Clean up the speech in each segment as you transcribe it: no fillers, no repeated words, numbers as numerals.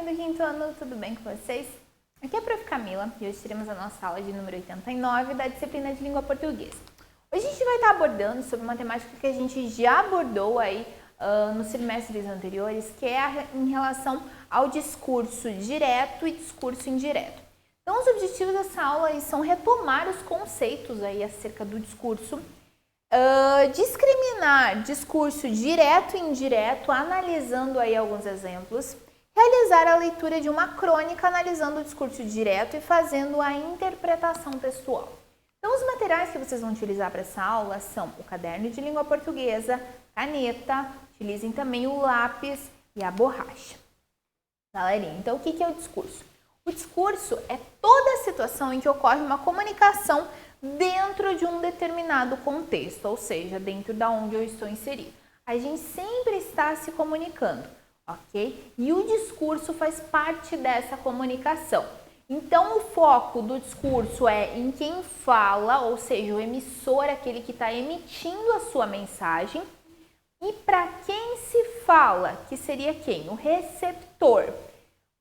turminha do quinto ano, tudo bem com vocês? Aqui é a Prof. Camila e hoje teremos a nossa aula de número 89 da disciplina de língua portuguesa. Hoje a gente vai estar abordando sobre uma temática que a gente já abordou aí nos semestres anteriores, que é em relação ao discurso direto e discurso indireto. Então, os objetivos dessa aula aí são retomar os conceitos aí acerca do discurso, discriminar discurso direto e indireto, analisando aí alguns exemplos, realizar a leitura de uma crônica analisando o discurso direto e fazendo a interpretação textual. Então, os materiais que vocês vão utilizar para essa aula são o caderno de língua portuguesa, caneta, utilizem também o lápis e a borracha. Galerinha, então o que é o discurso? O discurso é toda a situação em que ocorre uma comunicação dentro de um determinado contexto, ou seja, dentro da onde eu estou inserido. A gente sempre está se comunicando, ok? E o discurso faz parte dessa comunicação. Então, o foco do discurso é em quem fala, ou seja, o emissor, aquele que está emitindo a sua mensagem, e para quem se fala, que seria quem? O receptor.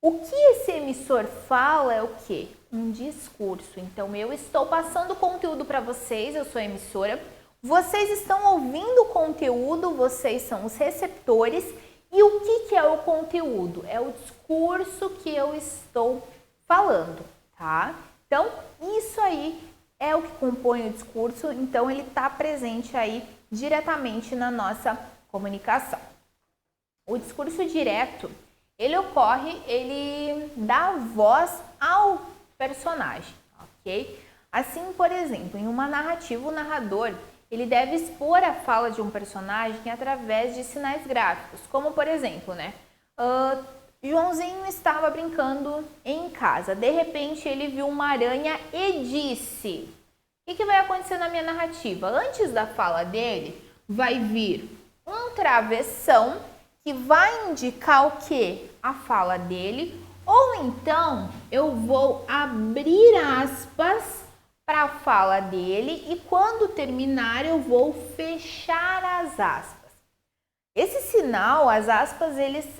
O que esse emissor fala é o quê? Um discurso. Então, eu estou passando conteúdo para vocês, eu sou a emissora, vocês estão ouvindo o conteúdo, vocês são os receptores, e o que é o conteúdo? É o discurso que eu estou falando, tá? Então, isso aí é o que compõe o discurso, então ele está presente aí diretamente na nossa comunicação. O discurso direto, ele ocorre, ele dá voz ao personagem, ok? Assim, por exemplo, em uma narrativa, o narrador, ele deve expor a fala de um personagem através de sinais gráficos, como por exemplo, né? Joãozinho estava brincando em casa, de repente ele viu uma aranha e disse: o que vai acontecer na minha narrativa? Antes da fala dele, vai vir um travessão que vai indicar o que? A fala dele, ou então eu vou abrir aspas para a fala dele e quando terminar eu vou fechar as aspas. Esse sinal, as aspas,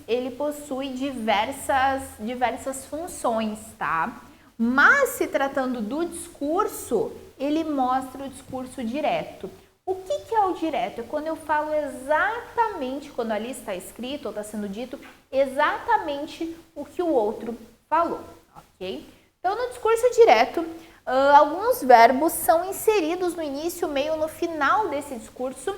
ele possui diversas funções, tá? Mas se tratando do discurso, ele mostra o discurso direto. O que é o direto? É quando eu falo exatamente, quando ali está escrito ou está sendo dito, exatamente o que o outro falou, ok? Então, no discurso direto, alguns verbos são inseridos no início, meio, no final desse discurso,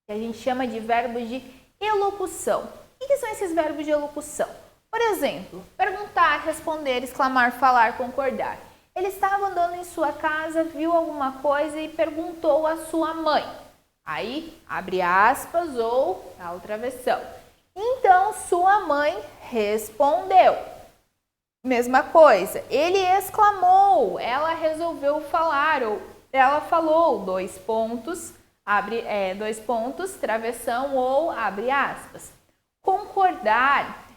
que a gente chama de verbos de elocução. O que são esses verbos de elocução? Por exemplo, perguntar, responder, exclamar, falar, concordar. Ele estava andando em sua casa, viu alguma coisa e perguntou à sua mãe. Aí, abre aspas ou a outra versão. Então, sua mãe respondeu. Mesma coisa, ele exclamou, ela resolveu falar, ou ela falou, dois pontos, dois pontos, travessão ou abre aspas. Concordar,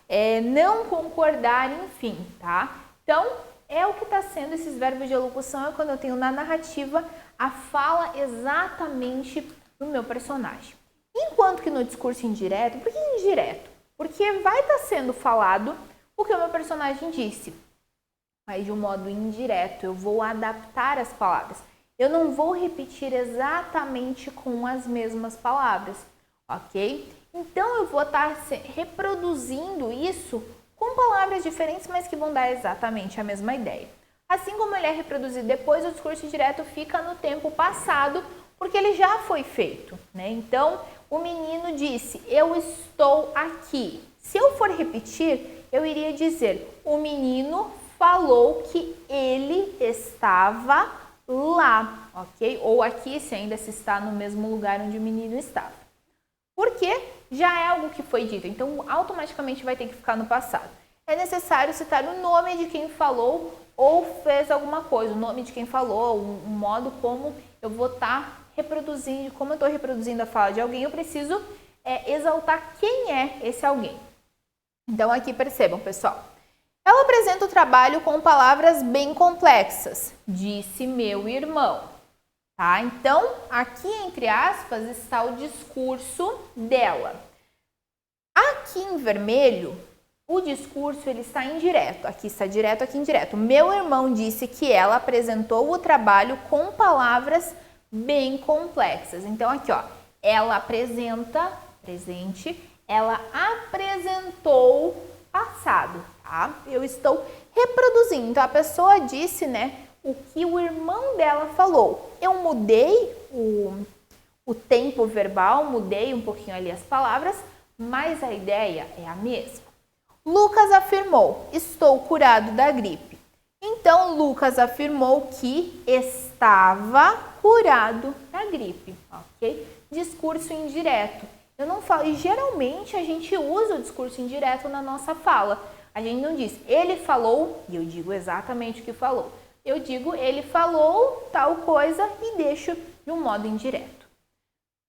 não concordar, enfim, tá? Então, é o que está sendo esses verbos de elocução, é quando eu tenho na narrativa a fala exatamente do meu personagem. Enquanto que no discurso indireto, por que indireto? Porque vai estar sendo falado o que o meu personagem disse, mas de um modo indireto, eu vou adaptar as palavras. Eu não vou repetir exatamente com as mesmas palavras, ok? Então, eu vou estar reproduzindo isso com palavras diferentes, mas que vão dar exatamente a mesma ideia. Assim como ele é reproduzido depois, o discurso direto fica no tempo passado, porque ele já foi feito, né? Então, o menino disse, eu estou aqui. Se eu for repetir, eu iria dizer, o menino falou que ele estava lá, ok? Ou aqui, se ainda se está no mesmo lugar onde o menino estava. Porque já é algo que foi dito, então automaticamente vai ter que ficar no passado. É necessário citar o nome de quem falou ou fez alguma coisa, o nome de quem falou, o modo como eu vou estar reproduzindo, como eu estou reproduzindo a fala de alguém, eu preciso exaltar quem é esse alguém. Então aqui percebam, pessoal. Ela apresenta o trabalho com palavras bem complexas, disse meu irmão. Tá? Então, aqui entre aspas está o discurso dela. Aqui em vermelho o discurso ele está indireto. Aqui está direto, aqui indireto. Meu irmão disse que ela apresentou o trabalho com palavras bem complexas. Então, aqui, ó, ela apresenta, presente, ela apresentou passado, tá? Eu estou reproduzindo. Então, a pessoa disse, né, o que o irmão dela falou. Eu mudei o tempo verbal, mudei um pouquinho ali as palavras, mas a ideia é a mesma. Lucas afirmou, estou curado da gripe. Então, Lucas afirmou que estava curado da gripe, ok? Discurso indireto. Eu não falo, e geralmente a gente usa o discurso indireto na nossa fala. A gente não diz, ele falou, e eu digo exatamente o que falou. Eu digo, ele falou tal coisa e deixo de um modo indireto.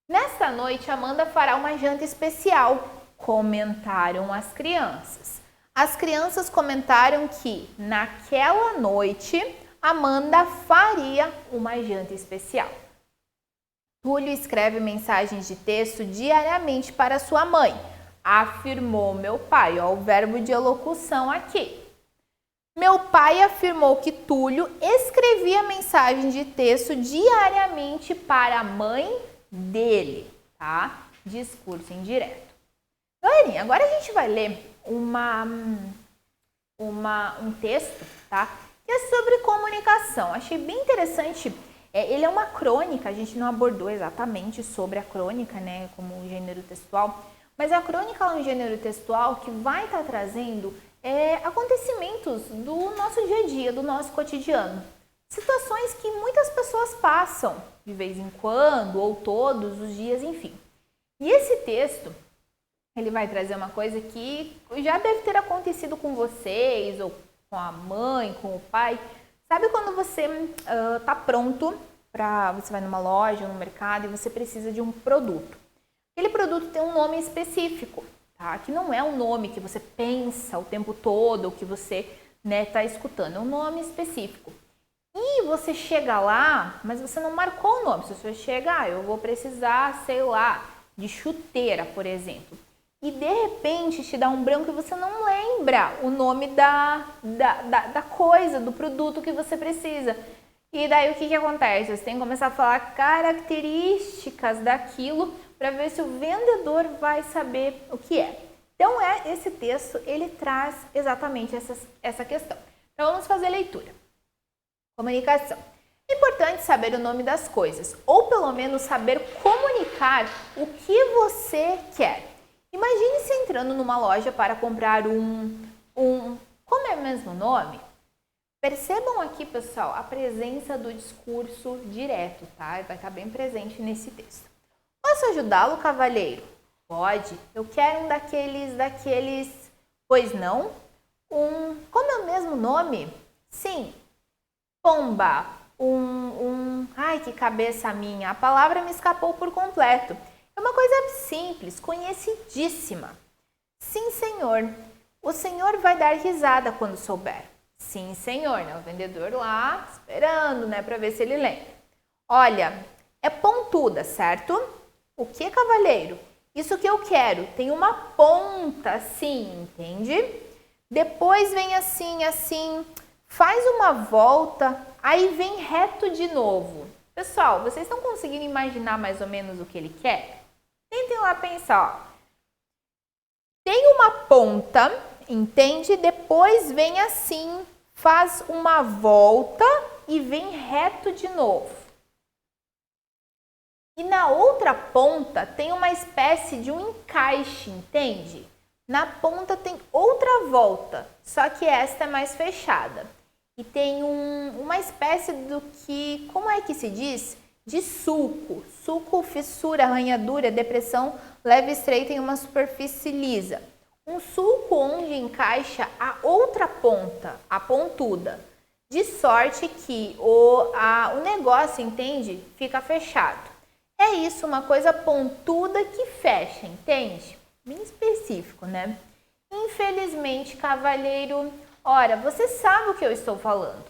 Nesta noite, Amanda fará uma janta especial, comentaram as crianças. As crianças comentaram que, naquela noite, Amanda faria uma janta especial. Túlio escreve mensagens de texto diariamente para sua mãe. Afirmou meu pai, ó, o verbo de elocução aqui. Meu pai afirmou que Túlio escrevia mensagens de texto diariamente para a mãe dele, tá? Discurso indireto. Galerinha, agora a gente vai ler um texto, tá? Que é sobre comunicação. Achei bem interessante. Ele é uma crônica, a gente não abordou exatamente sobre a crônica, né, como gênero textual, mas a crônica é um gênero textual que vai estar trazendo acontecimentos do nosso dia a dia, do nosso cotidiano. Situações que muitas pessoas passam de vez em quando, ou todos os dias, enfim. E esse texto, ele vai trazer uma coisa que já deve ter acontecido com vocês, ou com a mãe, com o pai. Sabe quando você está pronto você vai numa loja, no mercado, e você precisa de um produto. Aquele produto tem um nome específico, tá? Que não é um nome que você pensa o tempo todo, ou que você está escutando, é um nome específico. E você chega lá, mas você não marcou o nome. Se você chega, eu vou precisar, sei lá, de chuteira, por exemplo. E de repente te dá um branco e você não lembra o nome da coisa, do produto que você precisa. E daí o que acontece? Você tem que começar a falar características daquilo para ver se o vendedor vai saber o que é. Então, esse texto, ele traz exatamente essa questão. Então, vamos fazer a leitura. Comunicação. É importante saber o nome das coisas, ou pelo menos saber comunicar o que você quer. Imagine-se entrando numa loja para comprar como é o mesmo nome? Percebam aqui, pessoal, a presença do discurso direto, tá? Vai estar bem presente nesse texto. Posso ajudá-lo, cavalheiro? Pode. Eu quero um daqueles... Pois não? Como é o mesmo nome? Sim. Pomba. Ai, que cabeça minha. A palavra me escapou por completo. É uma coisa simples, conhecidíssima. Sim, senhor. O senhor vai dar risada quando souber. Sim, senhor, né? O vendedor lá esperando, né, para ver se ele lembra. Olha, é pontuda, certo? O que, cavalheiro? Isso que eu quero. Tem uma ponta assim, entende? Depois vem assim, assim, faz uma volta, aí vem reto de novo. Pessoal, vocês estão conseguindo imaginar mais ou menos o que ele quer? Tentem lá pensar, ó. Tem uma ponta, entende? Depois vem assim, faz uma volta e vem reto de novo. E na outra ponta tem uma espécie de um encaixe, entende? Na ponta tem outra volta, só que esta é mais fechada. E tem uma espécie do que, como é que se diz? De sulco. Sulco, fissura, arranhadura, depressão, leve, estreita em uma superfície lisa. Um sulco onde encaixa a outra ponta, a pontuda. De sorte que o negócio, entende? Fica fechado. É isso, uma coisa pontuda que fecha, entende? Bem específico, né? Infelizmente, cavalheiro, ora, você sabe o que eu estou falando.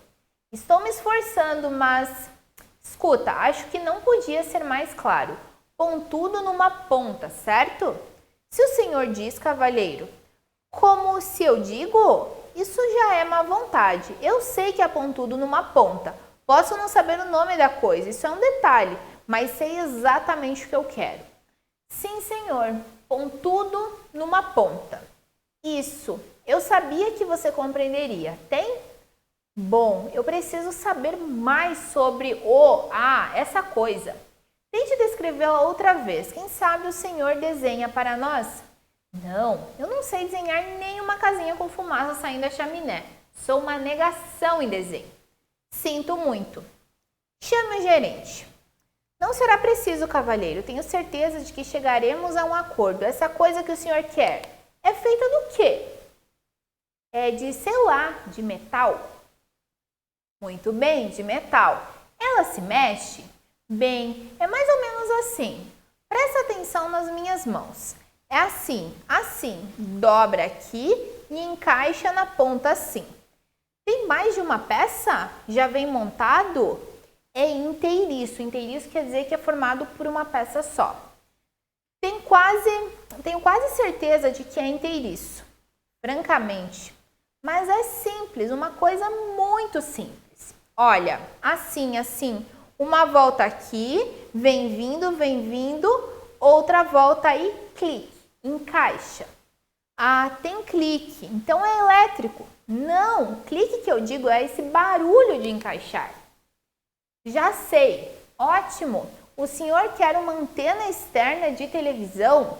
Estou me esforçando, mas... Escuta, acho que não podia ser mais claro. Pontudo numa ponta, certo? Se o senhor diz, cavalheiro, Como se eu digo, isso já é má vontade. Eu sei que há pontudo numa ponta. Posso não saber o nome da coisa, isso é um detalhe, mas sei exatamente o que eu quero. Sim, senhor, pontudo numa ponta. Isso, eu sabia que você compreenderia. Tem? Bom, eu preciso saber mais sobre essa coisa. Tente descrevê-la outra vez. Quem sabe o senhor desenha para nós? Não, eu não sei desenhar nem uma casinha com fumaça saindo da chaminé. Sou uma negação em desenho. Sinto muito. Chame o gerente. Não será preciso, cavalheiro. Tenho certeza de que chegaremos a um acordo. Essa coisa que o senhor quer é feita do quê? É de, sei lá, de metal? Muito bem, de metal. Ela se mexe? Bem, é mais ou menos assim. Presta atenção nas minhas mãos. É assim, assim. Dobra aqui e encaixa na ponta assim. Tem mais de uma peça? Já vem montado? É inteiriço. Inteiriço quer dizer que é formado por uma peça só. Tenho quase certeza de que é inteiriço. Francamente. Mas é simples, uma coisa muito simples. Olha, assim, assim. Uma volta aqui, vem vindo, outra volta aí, clique, encaixa. Ah, tem clique, então é elétrico. Não, clique que eu digo é esse barulho de encaixar. Já sei, ótimo. O senhor quer uma antena externa de televisão?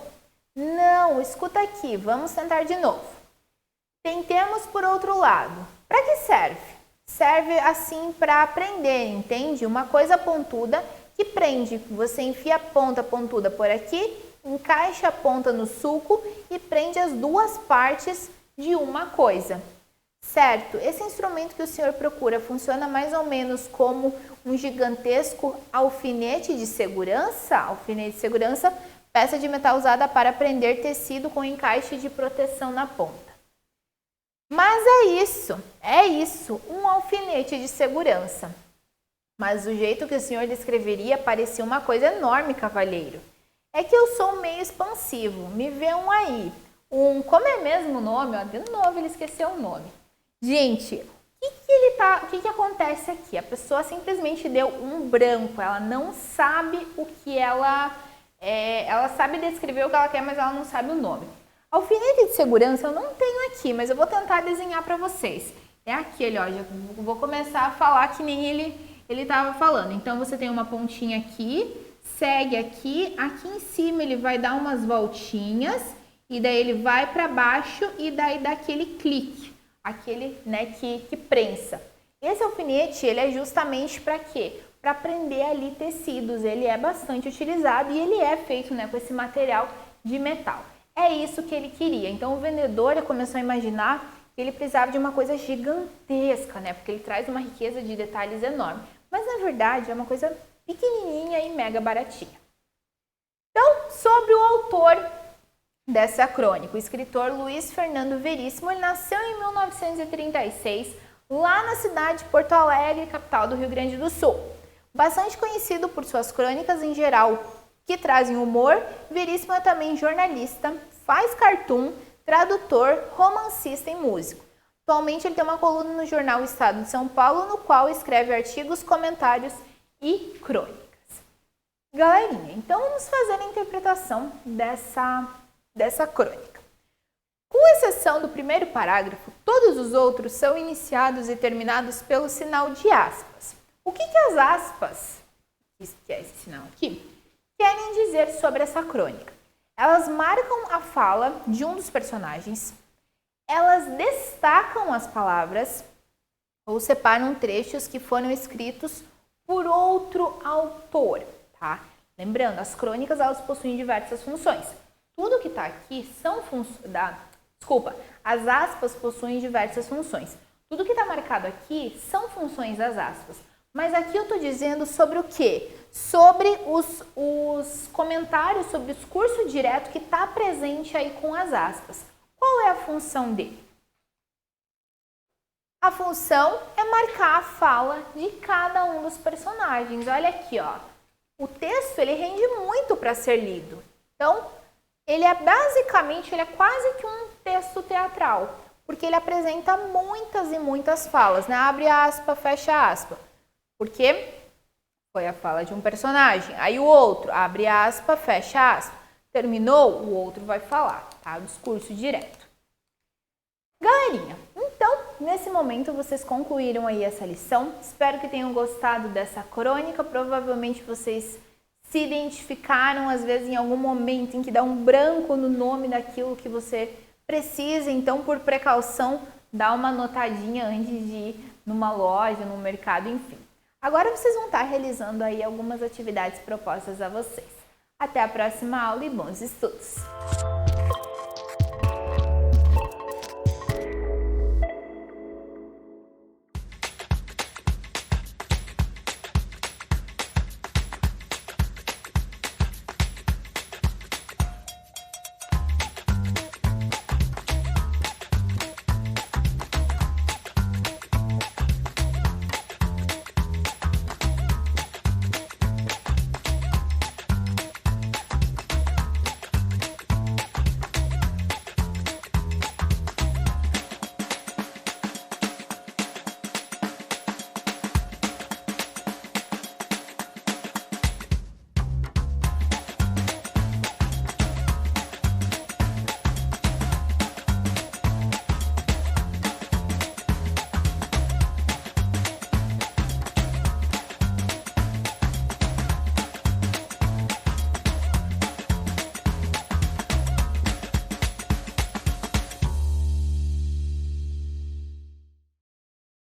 Não, escuta aqui, vamos tentar de novo. Tentemos por outro lado. Para que serve? Serve assim para prender, entende? Uma coisa pontuda que prende. Você enfia a ponta pontuda por aqui, encaixa a ponta no sulco e prende as duas partes de uma coisa. Certo, esse instrumento que o senhor procura funciona mais ou menos como um gigantesco alfinete de segurança? Alfinete de segurança, peça de metal usada para prender tecido com encaixe de proteção na ponta. Mas é isso, um alfinete de segurança. Mas o jeito que o senhor descreveria parecia uma coisa enorme, cavalheiro. É que eu sou meio expansivo, me vê um aí. Como é mesmo o nome? Ó, de novo ele esqueceu o nome. Gente, o que acontece aqui? A pessoa simplesmente deu um branco, ela não sabe o que ela sabe descrever o que ela quer, mas ela não sabe o nome. Alfinete de segurança eu não tenho aqui, mas eu vou tentar desenhar para vocês. É aquele, ó, já vou começar a falar que nem ele estava falando. Então, você tem uma pontinha aqui, segue aqui em cima ele vai dar umas voltinhas, e daí ele vai para baixo e daí dá aquele clique, aquele, né, que prensa. Esse alfinete, ele é justamente para quê? Para prender ali tecidos, ele é bastante utilizado e ele é feito, né, com esse material de metal. É isso que ele queria. Então, o vendedor começou a imaginar que ele precisava de uma coisa gigantesca, né? Porque ele traz uma riqueza de detalhes enorme. Mas, na verdade, é uma coisa pequenininha e mega baratinha. Então, sobre o autor dessa crônica, o escritor Luiz Fernando Veríssimo, ele nasceu em 1936, lá na cidade de Porto Alegre, capital do Rio Grande do Sul. Bastante conhecido por suas crônicas em geral, que trazem humor, Veríssimo é também jornalista, faz cartoon, tradutor, romancista e músico. Atualmente ele tem uma coluna no jornal Estado de São Paulo, no qual escreve artigos, comentários e crônicas. Galerinha, então vamos fazer a interpretação dessa crônica. Com exceção do primeiro parágrafo, todos os outros são iniciados e terminados pelo sinal de aspas. O que as aspas, que é esse sinal aqui, querem dizer sobre essa crônica? Elas marcam a fala de um dos personagens, elas destacam as palavras ou separam trechos que foram escritos por outro autor, tá? Lembrando, as crônicas elas possuem diversas funções. Tudo que está aqui são as aspas possuem diversas funções. Tudo que está marcado aqui são funções das aspas. Mas aqui eu estou dizendo sobre o quê? Sobre os comentários, sobre o discurso direto que está presente aí com as aspas. Qual é a função dele? A função é marcar a fala de cada um dos personagens. Olha aqui, ó. O texto ele rende muito para ser lido. Então, ele é basicamente, ele é quase que um texto teatral, porque ele apresenta muitas e muitas falas, né? Abre aspa, fecha aspa. Porque foi a fala de um personagem. Aí o outro, abre aspa, fecha aspa. Terminou, o outro vai falar, tá? O discurso direto. Galerinha, então, nesse momento vocês concluíram aí essa lição. Espero que tenham gostado dessa crônica. Provavelmente vocês se identificaram, às vezes, em algum momento em que dá um branco no nome daquilo que você precisa. Então, por precaução, dá uma anotadinha antes de ir numa loja, no mercado, enfim. Agora vocês vão estar realizando aí algumas atividades propostas a vocês. Até a próxima aula e bons estudos!